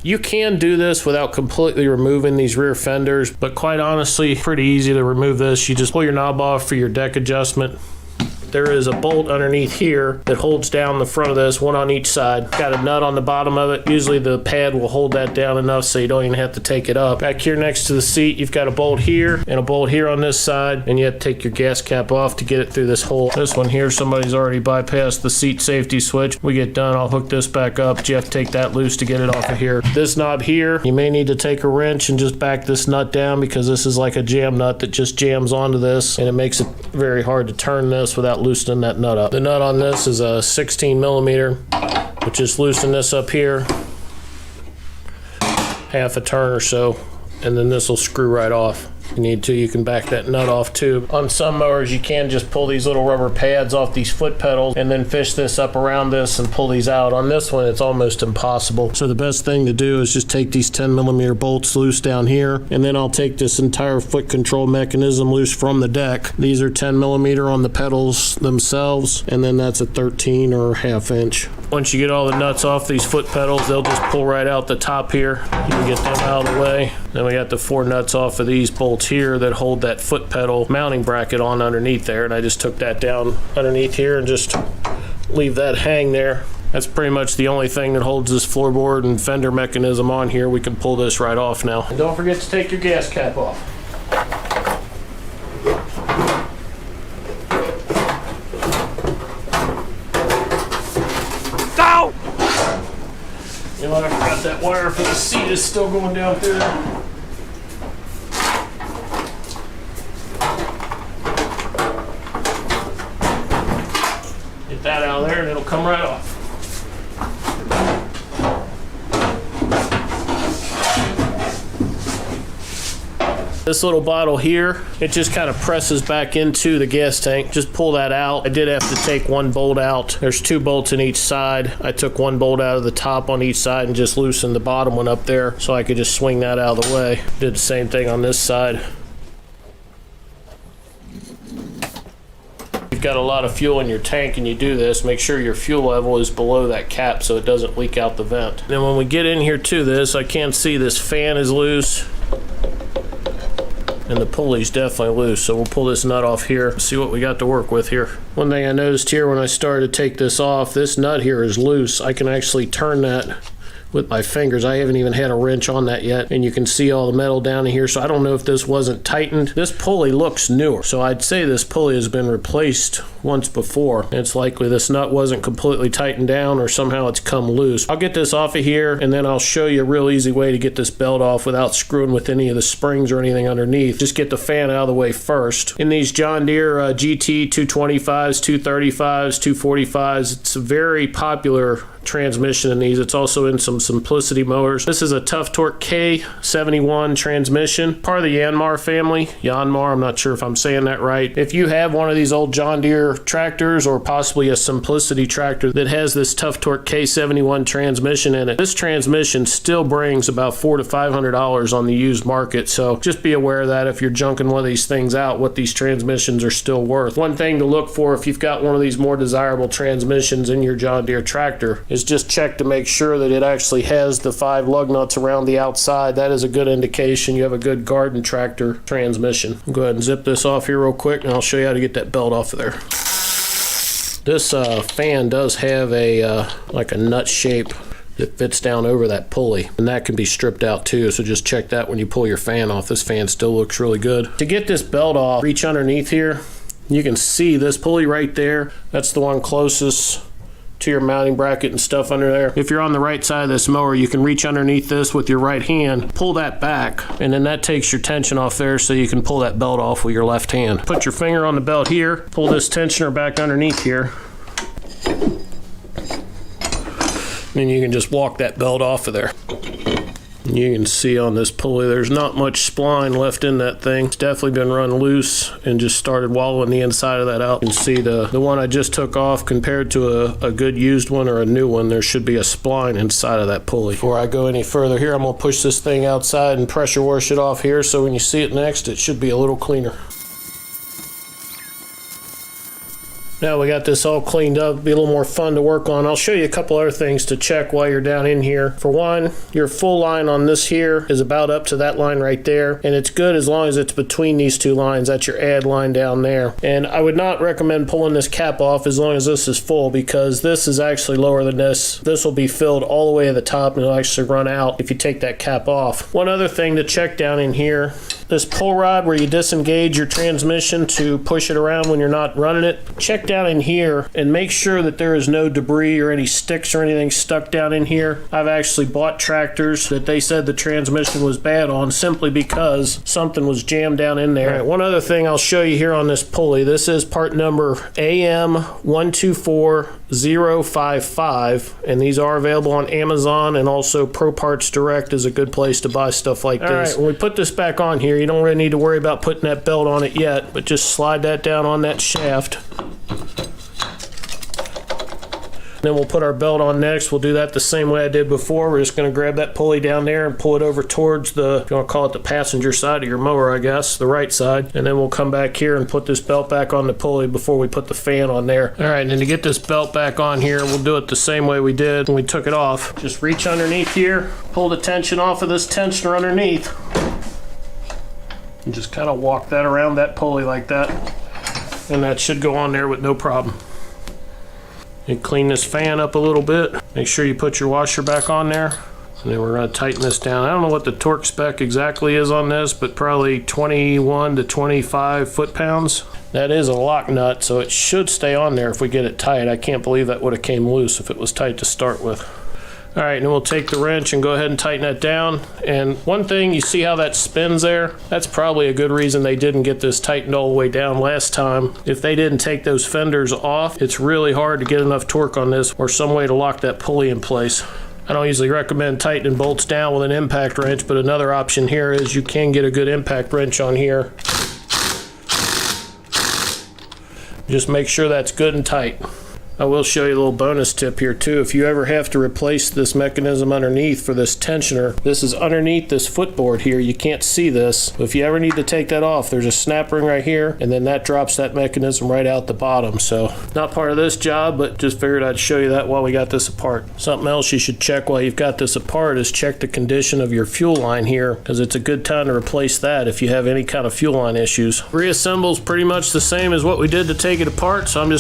You can do this without completely removing these rear fenders, but quite honestly, pretty easy to remove this. You just pull your knob off for your deck adjustment. There is a bolt underneath here that holds down the front of this, one on each side. Got a nut on the bottom of it. Usually the pad will hold that down enough so you don't even have to take it up. Back here next to the seat, you've got a bolt here and a bolt here on this side, and you have to take your gas cap off to get it through this hole. This one here, somebody's already bypassed the seat safety switch. We get done, I'll hook this back up, but you have to take that loose to get it off of here. This knob here, you may need to take a wrench and just back this nut down because this is like a jam nut that just jams onto this, and it makes it very hard to turn this without loosening that nut up. The nut on this is a 16 millimeter, but just loosen this up here, half a turn or so, and then this will screw right off. If you need to, you can back that nut off too. On some mowers, you can just pull these little rubber pads off these foot pedals and then fish this up around this and pull these out. On this one, it's almost impossible. So the best thing to do is just take these 10 millimeter bolts loose down here, and then I'll take this entire foot control mechanism loose from the deck. These are 10 millimeter on the pedals themselves, and then that's a 13 or ½ inch. Once you get all the nuts off these foot pedals, they'll just pull right out the top here. You can get them out of the way. Then we got the 4 nuts off of these bolts here that hold that foot pedal mounting bracket on underneath there, and I just took that down underneath here and just leave that hang there. That's pretty much the only thing that holds this floorboard and fender mechanism on here. We can pull this right off now. And don't forget to take your gas cap off. Ow! You know what, I forgot that wire for the seat is still going down through there. That out of there and it'll come right off. This little bottle here, it just kind of presses back into the gas tank. Just pull that out. I did have to take one bolt out. There's 2 bolts in each side. I took one bolt out of the top on each side and just loosened the bottom one up there so I could just swing that out of the way. Did the same thing on this side. You've got a lot of fuel in your tank and you do this, make sure your fuel level is below that cap so it doesn't leak out the vent. Then when we get in here to this, I can see this fan is loose and the pulley's definitely loose, so we'll pull this nut off here, see what we got to work with here. One thing I noticed here when I started to take this off, this nut here is loose. I can actually turn that with my fingers. I haven't even had a wrench on that yet, and you can see all the metal down in here, so I don't know if this wasn't tightened. This pulley looks newer, so I'd say this pulley has been replaced once before. It's likely this nut wasn't completely tightened down or somehow it's come loose. I'll get this off of here and then I'll show you a real easy way to get this belt off without screwing with any of the springs or anything underneath. Just get the fan out of the way first. In these John Deere GT225s, 235s, 245s, it's a very popular transmission in these. It's also in some Simplicity mowers. This is a Tough Torque K71 transmission, part of the Yanmar family. Yanmar, I'm not sure if I'm saying that right. If you have one of these old John Deere tractors or possibly a Simplicity tractor that has this Tough Torque K71 transmission in it, this transmission still brings about $400 to $500 on the used market, so just be aware of that if you're junking one of these things out, what these transmissions are still worth. One thing to look for if you've got one of these more desirable transmissions in your John Deere tractor is just check to make sure that it actually has the 5 lug nuts around the outside. That is a good indication you have a good garden tractor transmission. I'll go ahead and zip this off here real quick and I'll show you how to get that belt off of there. This fan does have a like a nut shape that fits down over that pulley, and that can be stripped out too, so just check that when you pull your fan off. This fan still looks really good. To get this belt off, reach underneath here. You can see this pulley right there. That's the one closest to your mounting bracket and stuff under there. If you're on the right side of this mower, you can reach underneath this with your right hand, pull that back, and then that takes your tension off there so you can pull that belt off with your left hand. Put your finger on the belt here, pull this tensioner back underneath here, and you can just walk that belt off of there. You can see on this pulley there's not much spline left in that thing. It's definitely been run loose and just started wallowing the inside of that out. You can see the one I just took off compared to a good used one or a new one, there should be a spline inside of that pulley. Before I go any further here, I'm going to push this thing outside and pressure wash it off here, so when you see it next, it should be a little cleaner. Now we got this all cleaned up, it'll be a little more fun to work on. I'll show you a couple other things to check while you're down in here. For one, your full line on this here is about up to that line right there, and it's good as long as it's between these two lines. That's your add line down there. And I would not recommend pulling this cap off as long as this is full, because this is actually lower than this. This will be filled all the way to the top, and it'll actually run out if you take that cap off. One other thing to check down in here, this pull rod where you disengage your transmission to push it around when you're not running it, check down in here and make sure that there is no debris or any sticks or anything stuck down in here. I've actually bought tractors that they said the transmission was bad on simply because something was jammed down in there. All right, one other thing I'll show you here on this pulley. This is part number AM124055, and these are available on Amazon, and also Pro Parts Direct is a good place to buy stuff like this. All right, when we put this back on here, you don't really need to worry about putting that belt on it yet, but just slide that down on that shaft. Then we'll put our belt on next. We'll do that the same way I did before. We're just going to grab that pulley down there and pull it over towards the, if you want to call it the passenger side of your mower, I guess, the right side. And then we'll come back here and put this belt back on the pulley before we put the fan on there. All right, and then to get this belt back on here, we'll do it the same way we did when we took it off. Just reach underneath here, pull the tension off of this tensioner underneath, and just kind of walk that around that pulley like that. And that should go on there with no problem. And clean this fan up a little bit. Make sure you put your washer back on there. And then we're going to tighten this down. I don't know what the torque spec exactly is on this, but probably 21 to 25 foot-pounds. That is a lock nut, so it should stay on there if we get it tight. I can't believe that would have came loose if it was tight to start with. All right, and then we'll take the wrench and go ahead and tighten that down. And one thing, you see how that spins there? That's probably a good reason they didn't get this tightened all the way down last time. If they didn't take those fenders off, it's really hard to get enough torque on this or some way to lock that pulley in place. I don't usually recommend tightening bolts down with an impact wrench, but another option here is you can get a good impact wrench on here. Just make sure that's good and tight. I will show you a little bonus tip here too. If you ever have to replace this mechanism underneath for this tensioner, this is underneath this footboard here. You can't see this. But if you ever need to take that off, there's a snap ring right here, and then that drops that mechanism right out the bottom. So not part of this job, but just figured I'd show you that while we got this apart. Something else you should check while you've got this apart is check the condition of your fuel line here, because it's a good time to replace that if you have any kind of fuel line issues. Reassemble's pretty much the same as what we did to take it apart, so I'm just